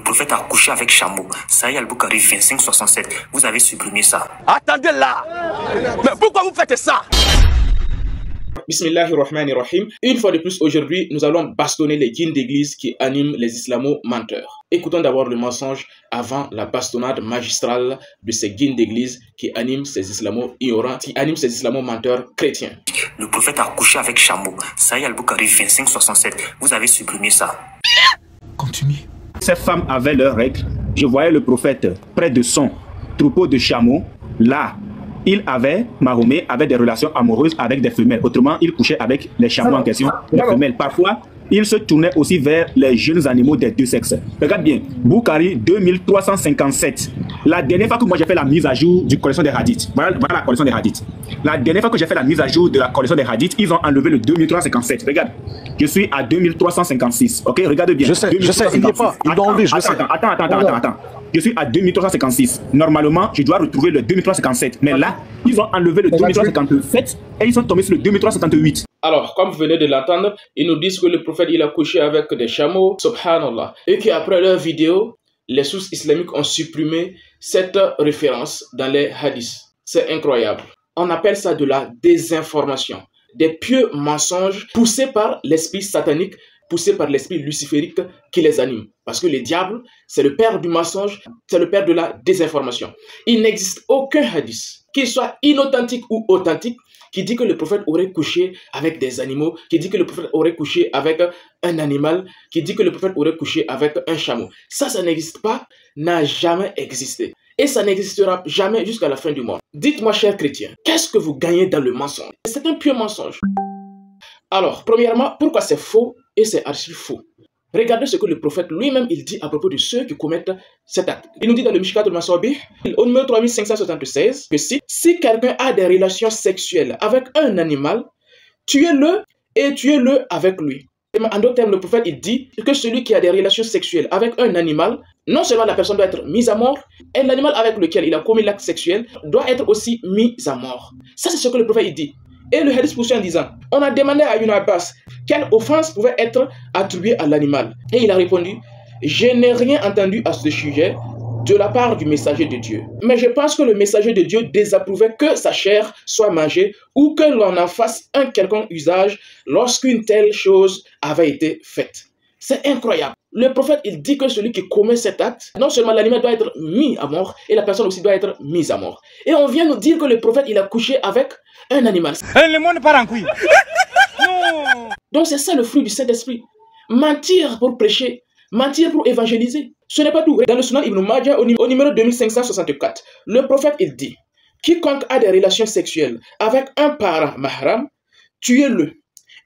prophète a couché avec chameau. Sahih al-Bukhari 2567. Vous avez supprimé ça. Attendez là. Mais pourquoi vous faites ça? Bismillahirrahmanirrahim. Une fois de plus aujourd'hui, nous allons bastonner les guides d'église qui animent les islamo-menteurs. Écoutons d'abord le mensonge avant la bastonnade magistrale de ces guides d'église qui animent ces islamo-ignorants, qui animent ces islamo-menteurs chrétiens. Le prophète a couché avec chameau. Sahih al-Bukhari 2567. Vous avez supprimé ça. Continuez. Ces femmes avaient leurs règles. Je voyais le prophète près de son troupeau de chameaux. Là, Mahomet avait des relations amoureuses avec des femelles. Autrement, il couchait avec les chameaux en question, les femelles. Parfois, il se tournait aussi vers les jeunes animaux des deux sexes. Regarde bien, Bukhari 2357. La dernière fois que moi j'ai fait la mise à jour du collection des hadiths, voilà la collection des hadiths. La dernière fois que j'ai fait la mise à jour de la collection des hadiths, ils ont enlevé le 2357. Regarde, je suis à 2356. Ok, regarde bien. Je sais, il n'y a pas. Ils l'ont enlevé, je sais. Attends. Je suis à 2356. Normalement, je dois retrouver le 2357. Mais là, ils ont enlevé le 2357 et ils sont tombés sur le 2358. Alors, comme vous venez de l'entendre, ils nous disent que le prophète il a couché avec des chameaux, subhanallah. Et qu'après leur vidéo, les sources islamiques ont supprimé cette référence dans les hadiths. C'est incroyable. On appelle ça de la désinformation. Des pieux mensonges poussés par l'esprit satanique, poussés par l'esprit luciférique qui les anime. Parce que le diable, c'est le père du mensonge, c'est le père de la désinformation. Il n'existe aucun hadith, qu'il soit inauthentique ou authentique, qui dit que le prophète aurait couché avec des animaux, qui dit que le prophète aurait couché avec un animal, qui dit que le prophète aurait couché avec un chameau. Ça n'existe pas, n'a jamais existé. Et ça n'existera jamais jusqu'à la fin du monde. Dites-moi, chers chrétiens, qu'est-ce que vous gagnez dans le mensonge? C'est un pieux mensonge. Alors, premièrement, pourquoi c'est faux et c'est archi faux? Regardez ce que le prophète lui-même il dit à propos de ceux qui commettent cet acte. Il nous dit dans le Mishkat al-Masabih, au numéro 3576, que si quelqu'un a des relations sexuelles avec un animal, tuez-le et tuez-le avec lui. En d'autres termes, le prophète il dit que celui qui a des relations sexuelles avec un animal, non seulement la personne doit être mise à mort, et l'animal avec lequel il a commis l'acte sexuel doit être aussi mis à mort. Ça, c'est ce que le prophète il dit. Et le hadith poursuit en disant, on a demandé à Ibn Abbas quelle offense pouvait être attribuée à l'animal. Et il a répondu, je n'ai rien entendu à ce sujet de la part du messager de Dieu. Mais je pense que le messager de Dieu désapprouvait que sa chair soit mangée ou que l'on en fasse un quelconque usage lorsqu'une telle chose avait été faite. C'est incroyable. Le prophète, il dit que celui qui commet cet acte, non seulement l'animal doit être mis à mort, et la personne aussi doit être mise à mort. Et on vient nous dire que le prophète, il a couché avec un animal. Le monde part en couille. Non. Donc c'est ça le fruit du Saint-Esprit. Mentir pour prêcher, mentir pour évangéliser. Ce n'est pas tout. Dans le Sunan Ibn Majah, au numéro 2564, le prophète, il dit, quiconque a des relations sexuelles avec un parent mahram, tuez-le.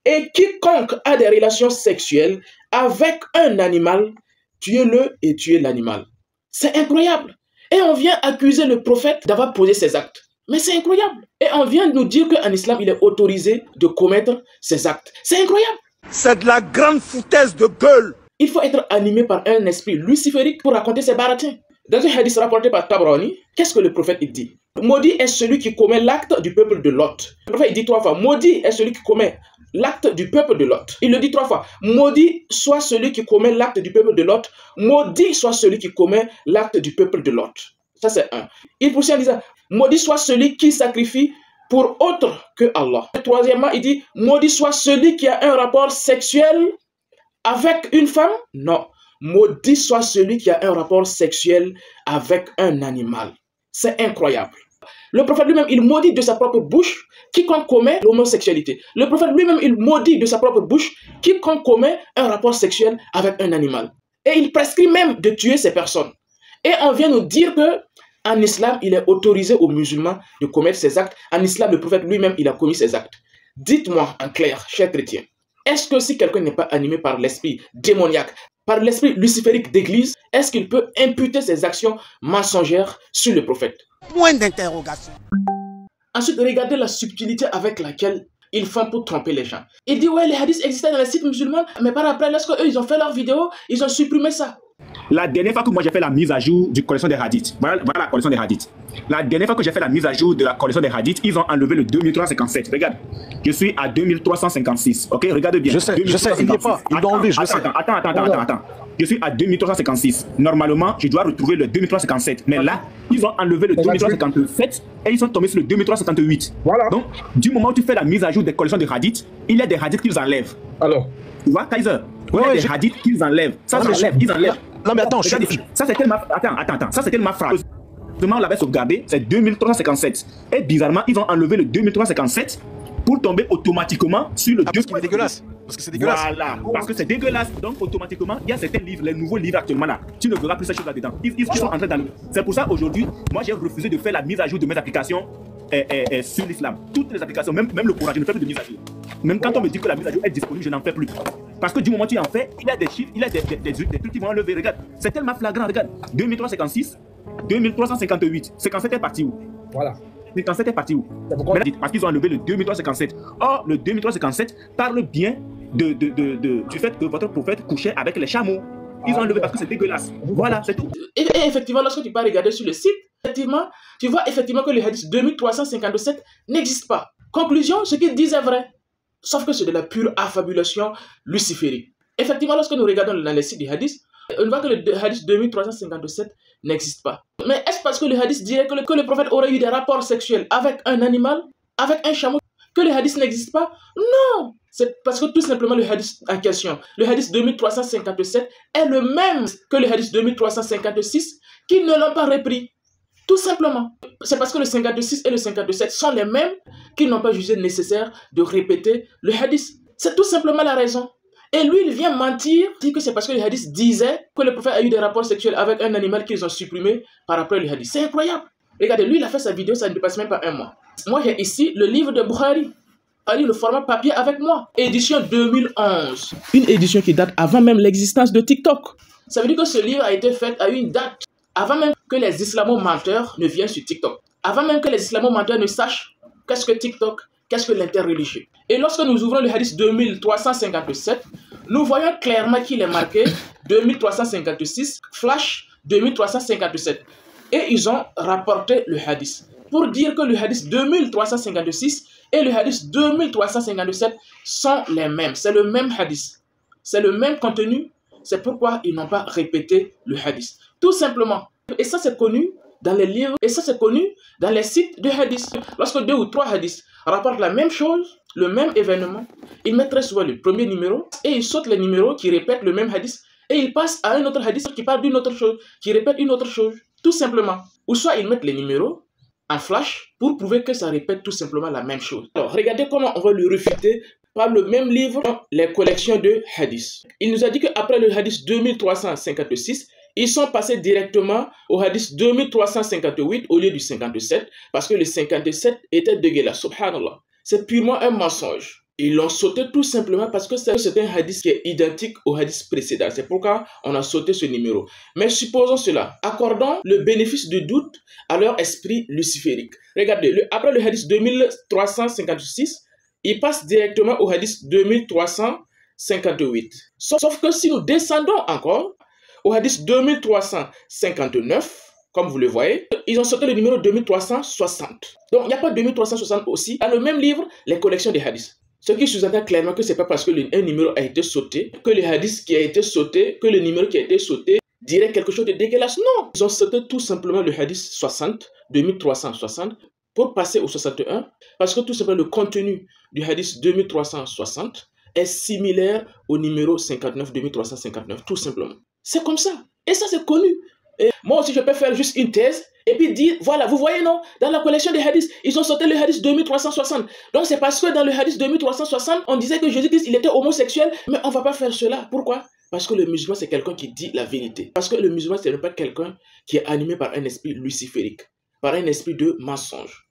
Et quiconque a des relations sexuelles avec un animal, tuez-le et tuez l'animal. C'est incroyable. Et on vient accuser le prophète d'avoir posé ces actes. Mais c'est incroyable. Et on vient nous dire qu'en islam, il est autorisé de commettre ces actes. C'est incroyable. C'est de la grande foutaise de gueule. Il faut être animé par un esprit luciférique pour raconter ces baratins. Dans un hadith rapporté par Tabrani, qu'est-ce que le prophète il dit? Maudit est celui qui commet l'acte du peuple de Lot. Le prophète il dit 3 fois, maudit est celui qui commet l'acte du peuple de Lot. Il le dit 3 fois, maudit soit celui qui commet l'acte du peuple de Lot, maudit soit celui qui commet l'acte du peuple de Lot. Ça c'est un. Il poursuit en disant, maudit soit celui qui sacrifie pour autre que Allah. Et troisièmement, il dit, maudit soit celui qui a un rapport sexuel avec une femme. Non, maudit soit celui qui a un rapport sexuel avec un animal. C'est incroyable. Le prophète lui-même, il maudit de sa propre bouche quiconque commet l'homosexualité. Le prophète lui-même, il maudit de sa propre bouche quiconque commet un rapport sexuel avec un animal. Et il prescrit même de tuer ces personnes. Et on vient nous dire que en islam, il est autorisé aux musulmans de commettre ces actes. En islam, le prophète lui-même, il a commis ces actes. Dites-moi en clair, chers chrétiens, est-ce que si quelqu'un n'est pas animé par l'esprit démoniaque, par l'esprit luciférique d'église, est-ce qu'il peut imputer ses actions mensongères sur le prophète? Point d'interrogation. Ensuite, regardez la subtilité avec laquelle ils font pour tromper les gens. Il dit, ouais, les hadiths existaient dans les sites musulmans, mais par après, lorsque eux, ils ont fait leur vidéo, ils ont supprimé ça. La dernière fois que moi j'ai fait la mise à jour du collection des hadiths, voilà la collection des hadiths. La dernière fois que j'ai fait la mise à jour de la collection des hadiths, ils ont enlevé le 2357. Regarde, je suis à 2356. Ok, regarde bien. Je sais, il n'y a pas. Ils l'ont enlevé, je sais. Attends. je suis à 2356. Normalement, je dois retrouver le 2357. Mais là, ils ont enlevé le 2357 et ils sont tombés sur le 2358. Voilà. Donc, du moment où tu fais la mise à jour des collections de hadiths, il y a des hadiths qu'ils enlèvent. Alors, tu vois, Kaiser? Il y a des hadiths qu'ils enlèvent. Ça, ils enlèvent. Non, mais attends, ça, c'est quelle ma... Attends. Ça, c'est quelle ma phrase? On l'avait sauvegardé, c'est 2357. Et bizarrement, ils ont enlevé le 2357 pour tomber automatiquement sur le 2. Parce que c'est dégueulasse. Parce que c'est dégueulasse. Voilà, parce que c'est dégueulasse. Donc, automatiquement, il y a certains livres, les nouveaux livres actuellement là. Tu ne verras plus ces choses là-dedans. Ils sont en train d'aller. C'est pour ça, aujourd'hui, moi, j'ai refusé de faire la mise à jour de mes applications sur l'islam. Toutes les applications, même le Coran, je ne fais plus de mise à jour. Même quand on me dit que la mise à jour est disponible, je n'en fais plus. Parce que du moment où tu en fais, il y a des chiffres, il y a des trucs qui vont enlever. Regarde, c'est tellement flagrant. Regarde, 2356, 2358. 57 est parti où? Voilà. 57 est parti où? Parce qu'ils ont enlevé le 2357. Or, le 2357 parle bien du fait que votre prophète couchait avec les chameaux. Ils ont enlevé parce que c'est dégueulasse. Voilà, c'est tout. Et effectivement, lorsque tu peux regarder sur le site, effectivement, tu vois effectivement que le hadith 2357 n'existe pas. Conclusion, ce qu'ils disent est vrai. Sauf que c'est de la pure affabulation luciférique. Effectivement, lorsque nous regardons dans les sites du hadith, on voit que le hadith 2357 n'existe pas. Mais est-ce parce que le hadith dirait que le prophète aurait eu des rapports sexuels avec un animal, avec un chameau, que le hadith n'existe pas? Non! C'est parce que tout simplement le hadith en question, le hadith 2357 est le même que le hadith 2356 qui ne l'ont pas repris. Tout simplement. C'est parce que le 56 et le 57 sont les mêmes qu'ils n'ont pas jugé nécessaire de répéter le hadith. C'est tout simplement la raison. Et lui, il vient mentir, dit que c'est parce que le hadith disait que le prophète a eu des rapports sexuels avec un animal qu'ils ont supprimé par rapport au hadith. C'est incroyable. Regardez, lui, il a fait sa vidéo, ça ne dépasse même pas un mois. Moi, j'ai ici le livre de Bukhari. Allez, le format papier avec moi. Édition 2011. Une édition qui date avant même l'existence de TikTok. Ça veut dire que ce livre a été fait à une date avant même que les islamo-menteurs ne viennent sur TikTok. Avant même que les islamo-menteurs ne sachent qu'est-ce que TikTok, qu'est-ce que l'interreligieux. Et lorsque nous ouvrons le hadith 2357, nous voyons clairement qu'il est marqué 2356, flash 2357. Et ils ont rapporté le hadith pour dire que le hadith 2356 et le hadith 2357 sont les mêmes. C'est le même hadith. C'est le même contenu. C'est pourquoi ils n'ont pas répété le hadith. Tout simplement. Et ça, c'est connu dans les livres. Et ça, c'est connu dans les sites de hadith. Lorsque 2 ou 3 hadiths rapportent la même chose, le même événement, ils mettent très souvent le premier numéro et ils sautent les numéros qui répètent le même hadith et ils passent à un autre hadith qui parle d'une autre chose, qui répète une autre chose. Tout simplement. Ou soit ils mettent les numéros en flash pour prouver que ça répète tout simplement la même chose. Alors, regardez comment on va le réfuter par le même livre, les collections de hadiths. Il nous a dit qu'après le hadith 2356, ils sont passés directement au hadith 2358 au lieu du 57, parce que le 57 était dégueulasse. Subhanallah. C'est purement un mensonge. Ils l'ont sauté tout simplement parce que c'est un hadith qui est identique au hadith précédent. C'est pourquoi on a sauté ce numéro. Mais supposons cela. Accordons le bénéfice du doute à leur esprit luciférique. Regardez, après le hadith 2356, ils passent directement au hadith 2358. Sauf que si nous descendons encore au hadith 2359, comme vous le voyez, ils ont sauté le numéro 2360. Donc, il n'y a pas 2360 aussi. Dans le même livre, les collections des hadiths. Ce qui sous-entend clairement que ce n'est pas parce que un numéro a été sauté, que le hadith qui a été sauté, que le numéro qui a été sauté dirait quelque chose de dégueulasse. Non! Ils ont sauté tout simplement le hadith 60, 2360, pour passer au 61, parce que tout simplement le contenu du hadith 2360 est similaire au numéro 59, 2359, tout simplement. C'est comme ça. Et ça, c'est connu. Et moi aussi, je peux faire juste une thèse et puis dire, voilà, vous voyez, non, dans la collection des hadiths, ils ont sauté le hadith 2360. Donc, c'est parce que dans le hadith 2360, on disait que Jésus-Christ, il était homosexuel, mais on ne va pas faire cela. Pourquoi? Parce que le musulman, c'est quelqu'un qui dit la vérité. Parce que le musulman, ce n'est pas quelqu'un qui est animé par un esprit luciférique, par un esprit de mensonge.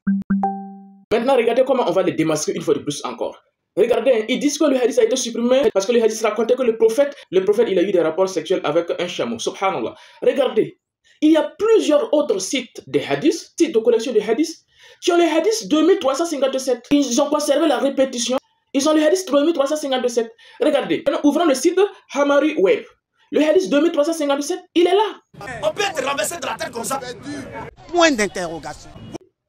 Maintenant, regardez comment on va les démasquer une fois de plus encore. Regardez, ils disent que le hadith a été supprimé parce que le hadith racontait que le prophète, il a eu des rapports sexuels avec un chameau. Subhanallah. Regardez, il y a plusieurs autres sites de hadiths, sites de collection de hadiths, qui ont le hadith 2357. Ils ont conservé la répétition. Ils ont le hadith 2357. Regardez, ouvrons le site Hamari Web. Le hadith 2357, il est là. On peut être renversé de la tête comme ça. Point d'interrogation.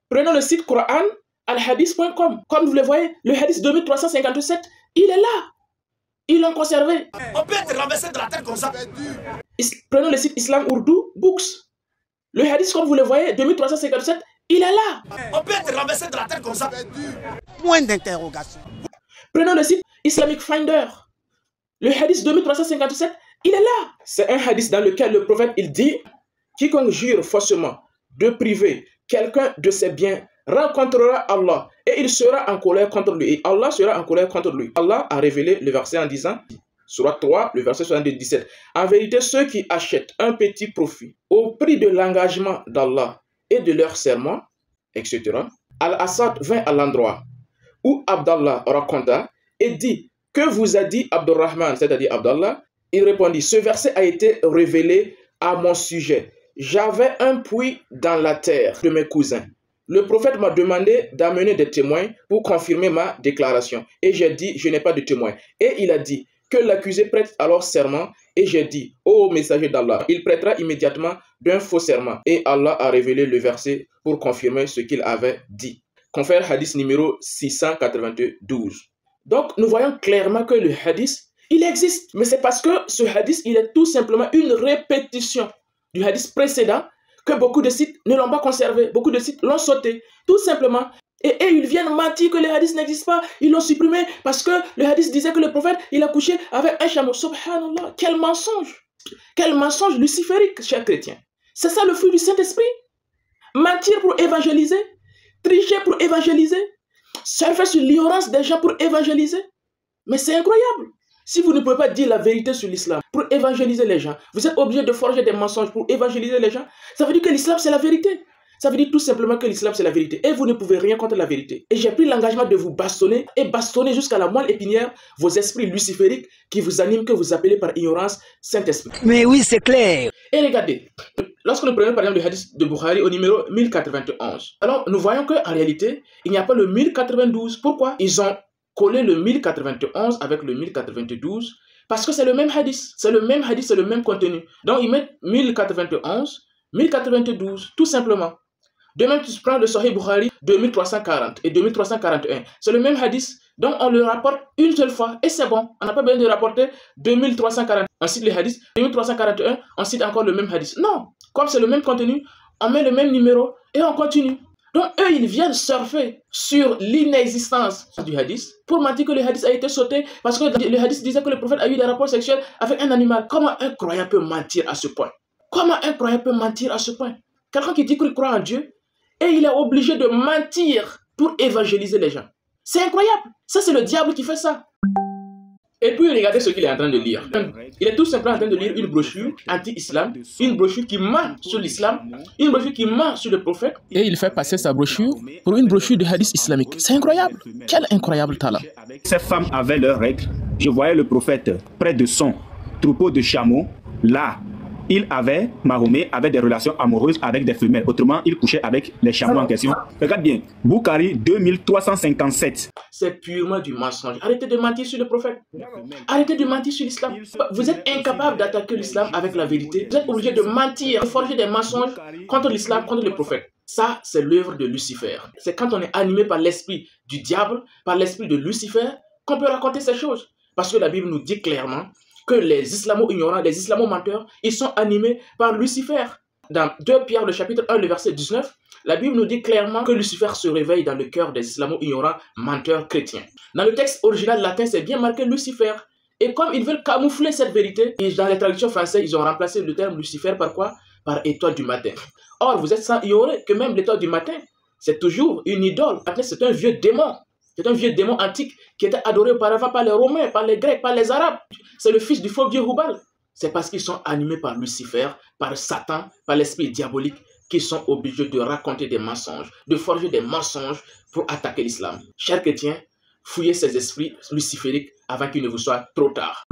Prenons le site Quran alhadith.com. Comme vous le voyez, le hadith 2357, il est là. Ils l'ont conservé. On peut être renversé de la terre comme ça. Prenons le site Islam Urdu Books. Le hadith, comme vous le voyez, 2357, il est là. On peut être renversé de la terre comme ça. Point d'interrogation. Prenons le site Islamic Finder. Le hadith 2357, il est là. C'est un hadith dans lequel le prophète, il dit, quiconque jure faussement de priver quelqu'un de ses biens rencontrera Allah et il sera en colère contre lui. Et Allah sera en colère contre lui. Allah a révélé le verset en disant, Surat 3, le verset 77. En vérité, ceux qui achètent un petit profit au prix de l'engagement d'Allah et de leur serment, etc. Al-Assad vint à l'endroit où Abdallah raconta et dit, que vous a dit Abdurrahman, c'est-à-dire Abdallah? Il répondit, ce verset a été révélé à mon sujet. J'avais un puits dans la terre de mes cousins. Le prophète m'a demandé d'amener des témoins pour confirmer ma déclaration. Et j'ai dit, je n'ai pas de témoins. Et il a dit que l'accusé prête alors serment. Et j'ai dit, ô messager d'Allah, il prêtera immédiatement d'un faux serment. Et Allah a révélé le verset pour confirmer ce qu'il avait dit. Confère hadith numéro 692. Donc, nous voyons clairement que le hadith, il existe. Mais c'est parce que ce hadith, il est tout simplement une répétition du hadith précédent que beaucoup de sites ne l'ont pas conservé. Beaucoup de sites l'ont sauté. Tout simplement. Et ils viennent mentir que le hadith n'existe pas. Ils l'ont supprimé parce que le hadith disait que le prophète, il a couché avec un chameau. Subhanallah. Quel mensonge. Quel mensonge luciférique, chers chrétiens. C'est ça le fruit du Saint-Esprit. Mentir pour évangéliser. Tricher pour évangéliser. Surfer sur l'ignorance des gens pour évangéliser. Mais c'est incroyable. Si vous ne pouvez pas dire la vérité sur l'islam pour évangéliser les gens, vous êtes obligé de forger des mensonges pour évangéliser les gens. Ça veut dire que l'islam c'est la vérité. Ça veut dire tout simplement que l'islam c'est la vérité. Et vous ne pouvez rien contre la vérité. Et j'ai pris l'engagement de vous bastonner et bastonner jusqu'à la moelle épinière vos esprits lucifériques qui vous animent, que vous appelez par ignorance Saint-Esprit. Mais oui, c'est clair. Et regardez, lorsque nous prenons par exemple le hadith de Bukhari au numéro 1091, alors nous voyons qu'en réalité, il n'y a pas le 1092. Pourquoi? Ils ont collé le 1091 avec le 1092 parce que c'est le même hadith. C'est le même hadith, c'est le même contenu. Donc ils mettent 1091, 1092, tout simplement. De même, tu prends le Sahih Bukhari 2340 et 2341. C'est le même hadith. Donc on le rapporte une seule fois et c'est bon. On n'a pas besoin de rapporter 2340. On cite le hadith. 2341, on cite encore le même hadith. Non, comme c'est le même contenu, on met le même numéro et on continue. Donc eux, ils viennent surfer sur l'inexistence du hadith pour mentir que le hadith a été sauté parce que le hadith disait que le prophète a eu des rapports sexuels avec un animal. Comment un croyant peut mentir à ce point? Comment un croyant peut mentir à ce point? Quelqu'un qui dit qu'il croit en Dieu et il est obligé de mentir pour évangéliser les gens. C'est incroyable. Ça, c'est le diable qui fait ça. Et puis, regardez ce qu'il est en train de lire. Il est tout simplement en train de lire une brochure anti-islam, une brochure qui ment sur l'islam, une brochure qui ment sur le prophète. Et il fait passer sa brochure pour une brochure de hadith islamique. C'est incroyable. Quel incroyable talent. Ces femmes avaient leurs règles. Je voyais le prophète près de son troupeau de chameaux. Là, Mahomet avait des relations amoureuses avec des femelles. Autrement, il couchait avec les chameaux en question. Regarde bien, Bukhari 2357. C'est purement du mensonge. Arrêtez de mentir sur le prophète. Arrêtez de mentir sur l'islam. Vous êtes incapable d'attaquer l'islam avec la vérité. Vous êtes obligé de mentir, de forger des mensonges contre l'islam, contre le prophète. Ça, c'est l'œuvre de Lucifer. C'est quand on est animé par l'esprit du diable, par l'esprit de Lucifer, qu'on peut raconter ces choses. Parce que la Bible nous dit clairement que les islamo-ignorants, les islamo-menteurs, ils sont animés par Lucifer. Dans 2 Pierre, le chapitre 1, le verset 19, la Bible nous dit clairement que Lucifer se réveille dans le cœur des islamo-ignorants, menteurs chrétiens. Dans le texte original latin, c'est bien marqué Lucifer. Et comme ils veulent camoufler cette vérité, dans les traductions françaises, ils ont remplacé le terme Lucifer par quoi? Par étoile du matin. Or, vous êtes sans ignorer que même l'étoile du matin, c'est toujours une idole. C'est un vieux démon. C'est un vieux démon antique qui était adoré auparavant par les Romains, par les Grecs, par les Arabes. C'est le fils du faux vieux Hubal. C'est parce qu'ils sont animés par Lucifer, par Satan, par l'esprit diabolique, qu'ils sont obligés de raconter des mensonges, de forger des mensonges pour attaquer l'islam. Chers chrétiens, fouillez ces esprits lucifériques avant qu'il ne vous soit trop tard.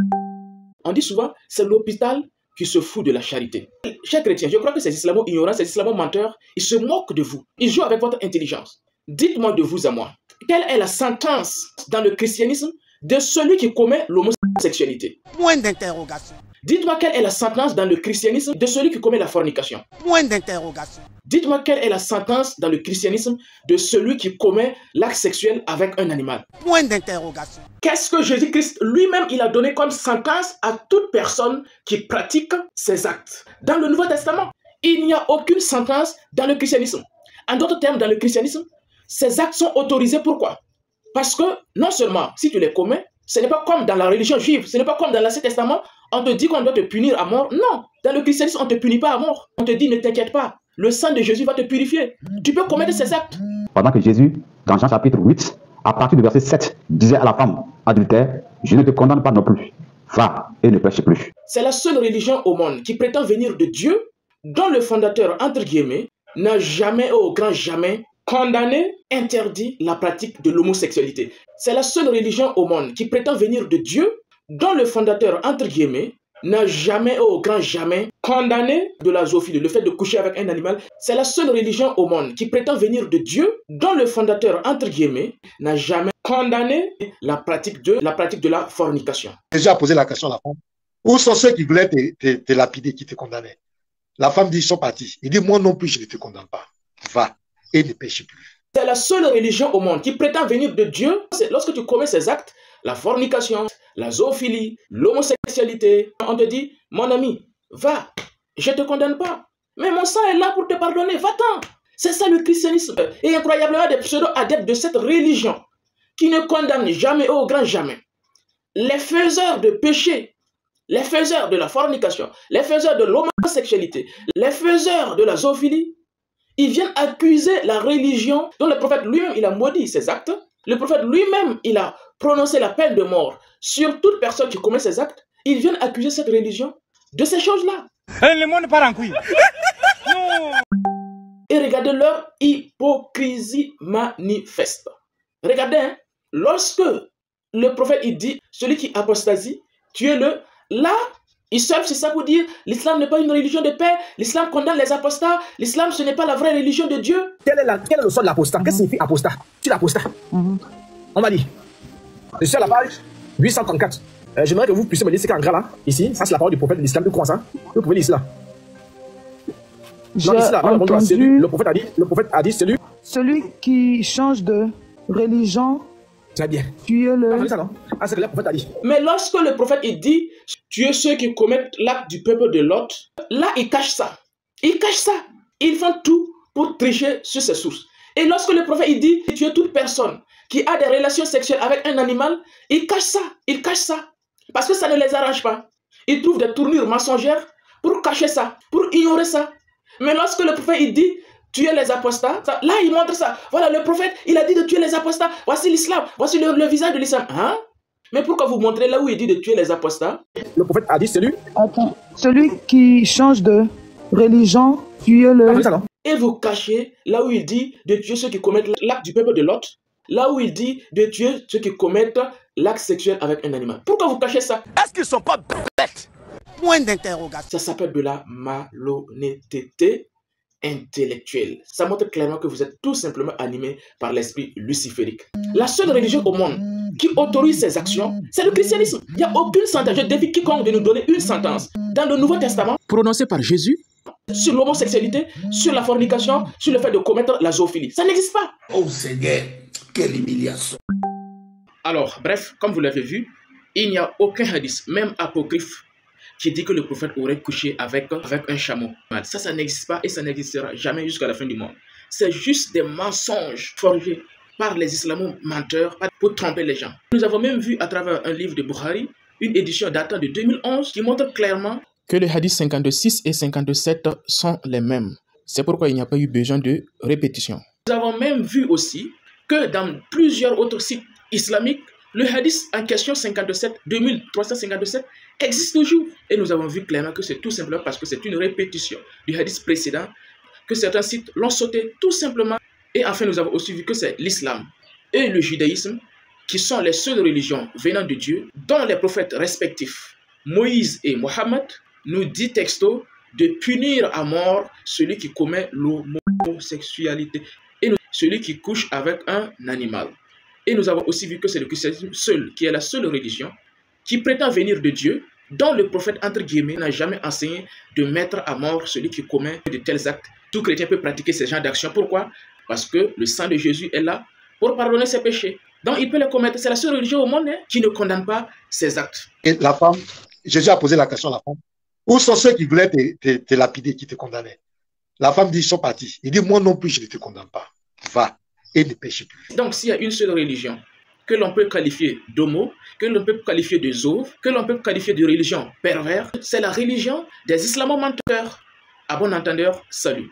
On dit souvent, c'est l'hôpital qui se fout de la charité. Chers chrétiens, je crois que ces islamo-ignorants, ces islamo-menteurs, ils se moquent de vous. Ils jouent avec votre intelligence. Dites-moi de vous à moi, quelle est la sentence dans le christianisme de celui qui commet l'homosexualité? l'homosexualité. Point d'interrogation. Dites-moi quelle est la sentence dans le christianisme de celui qui commet la fornication. Point d'interrogation. Dites-moi quelle est la sentence dans le christianisme de celui qui commet l'acte sexuel avec un animal. Point d'interrogation. Qu'est-ce que Jésus-Christ lui-même il a donné comme sentence à toute personne qui pratique ces actes? Dans le Nouveau Testament, il n'y a aucune sentence dans le christianisme. En d'autres termes, dans le christianisme, ces actes sont autorisés. Pourquoi? Parce que non seulement si tu les commets, ce n'est pas comme dans la religion juive, ce n'est pas comme dans l'Ancien Testament, on te dit qu'on doit te punir à mort. Non, dans le christianisme, on ne te punit pas à mort. On te dit ne t'inquiète pas, le sang de Jésus va te purifier. Tu peux commettre ces actes. Pendant que Jésus, dans Jean chapitre 8, à partir du verset 7, disait à la femme adultère, je ne te condamne pas non plus, va et ne pêche plus. C'est la seule religion au monde qui prétend venir de Dieu, dont le fondateur, entre guillemets, n'a jamais, au grand jamais, condamné, interdit la pratique de l'homosexualité. C'est la seule religion au monde qui prétend venir de Dieu, dont le fondateur, entre guillemets, n'a jamais, au grand jamais, condamné de la zoophilie, le fait de coucher avec un animal. C'est la seule religion au monde qui prétend venir de Dieu, dont le fondateur, entre guillemets, n'a jamais condamné la pratique de la fornication. Jésus a posé la question à la femme, où sont ceux qui voulaient te lapider, qui te condamnaient? La femme dit, ils sont partis. Il dit, moi non plus, je ne te condamne pas. Va et ne pêche plus. C'est la seule religion au monde qui prétend venir de Dieu. Lorsque tu commets ces actes, la fornication, la zoophilie, l'homosexualité, on te dit, mon ami, va, je ne te condamne pas. Mais mon sang est là pour te pardonner, va-t'en. C'est ça le christianisme. Et incroyablement des pseudo-adeptes de cette religion qui ne condamnent jamais, au grand jamais, les faiseurs de péché, les faiseurs de la fornication, les faiseurs de l'homosexualité, les faiseurs de la zoophilie, ils viennent accuser la religion dont le prophète lui-même, il a maudit ces actes. Le prophète lui-même, il a prononcé la peine de mort sur toute personne qui commet ces actes. Ils viennent accuser cette religion de ces choses-là. Le monde part en couille. Et regardez leur hypocrisie manifeste. Regardez, hein, lorsque le prophète il dit, celui qui apostasie, tuez-le. Là, ils servent, c'est ça pour dire, l'islam n'est pas une religion de paix, l'islam condamne les apostats, l'islam ce n'est pas la vraie religion de Dieu. Quel est le sort de l'apostat? Qu'est-ce que signifie apostat? Tu es l'apostat. On m'a dit, je suis à la page 834. J'aimerais que vous puissiez me lire ce qu'il y a en gras là, ici, ça c'est la parole du prophète de l'islam, de quoi ça? Vous pouvez lire ici là. J'ai entendu, le prophète a dit celui qui change de religion, très bien. tuez-le. Ah, c'est que le prophète a dit. Mais lorsque le prophète il dit tuez ceux qui commettent l'acte du peuple de Lot, là il cache ça. Ils cachent ça. Ils font tout pour tricher sur ces sources. Et lorsque le prophète il dit tuez toute personne qui a des relations sexuelles avec un animal, il cache ça. Il cache ça. Parce que ça ne les arrange pas. Ils trouvent des tournures mensongères pour cacher ça, pour ignorer ça. Mais lorsque le prophète il dit tuer les apostats, là il montre ça. Voilà, le prophète il a dit de tuer les apostats. Voici l'islam, voici le visage de l'islam. Hein? Mais pourquoi vous montrez là où il dit de tuer les apostats? Le prophète a dit celui qui change de religion, tuez-le. Et vous cachez là où il dit de tuer ceux qui commettent l'acte du peuple de Lot, là où il dit de tuer ceux qui commettent l'acte sexuel avec un animal. Pourquoi vous cachez ça? Est-ce qu'ils ne sont pas bêtes? Point d'interrogation. Ça s'appelle de la malhonnêteté intellectuelle. Ça montre clairement que vous êtes tout simplement animé par l'esprit luciférique. La seule religion au monde qui autorise ces actions, c'est le christianisme. Il n'y a aucune sentence. Je défie quiconque de nous donner une sentence dans le Nouveau Testament prononcée par Jésus sur l'homosexualité, sur la fornication, sur le fait de commettre la zoophilie. Ça n'existe pas. Oh Seigneur, quelle humiliation. Alors, bref, comme vous l'avez vu, il n'y a aucun hadith, même apocryphe, qui dit que le prophète aurait couché avec un chameau. Ça n'existe pas et ça n'existera jamais jusqu'à la fin du monde. C'est juste des mensonges forgés par les islamo-menteurs pour tromper les gens. Nous avons même vu à travers un livre de Bukhari, une édition datant de 2011, qui montre clairement que les hadiths 56 et 57 sont les mêmes. C'est pourquoi il n'y a pas eu besoin de répétition. Nous avons même vu aussi que dans plusieurs autres sites islamiques, le hadith en question 57, 2357 existe toujours. Et nous avons vu clairement que c'est tout simplement parce que c'est une répétition du hadith précédent que certains sites l'ont sauté tout simplement. Et enfin, nous avons aussi vu que c'est l'islam et le judaïsme qui sont les seules religions venant de Dieu dont les prophètes respectifs, Moïse et Mohammed, nous dit texto de punir à mort celui qui commet l'homosexualité et celui qui couche avec un animal. Et nous avons aussi vu que c'est le christianisme seul qui est la seule religion qui prétend venir de Dieu, dont le prophète, entre guillemets, n'a jamais enseigné de mettre à mort celui qui commet de tels actes. Tout chrétien peut pratiquer ce genre d'action. Pourquoi? Parce que le sang de Jésus est là pour pardonner ses péchés. Donc il peut les commettre. C'est la seule religion au monde qui ne condamne pas ces actes. Et la femme, Jésus a posé la question à la femme, où sont ceux qui voulaient te lapider, qui te condamnaient? La femme dit, ils sont partis. Il dit, moi non plus, je ne te condamne pas. Va et ne pêche plus. Donc s'il y a une seule religion que l'on peut qualifier d'homo, que l'on peut qualifier de zouv, que l'on peut qualifier de religion pervers, c'est la religion des islamo-menteurs. À bon entendeur, salut.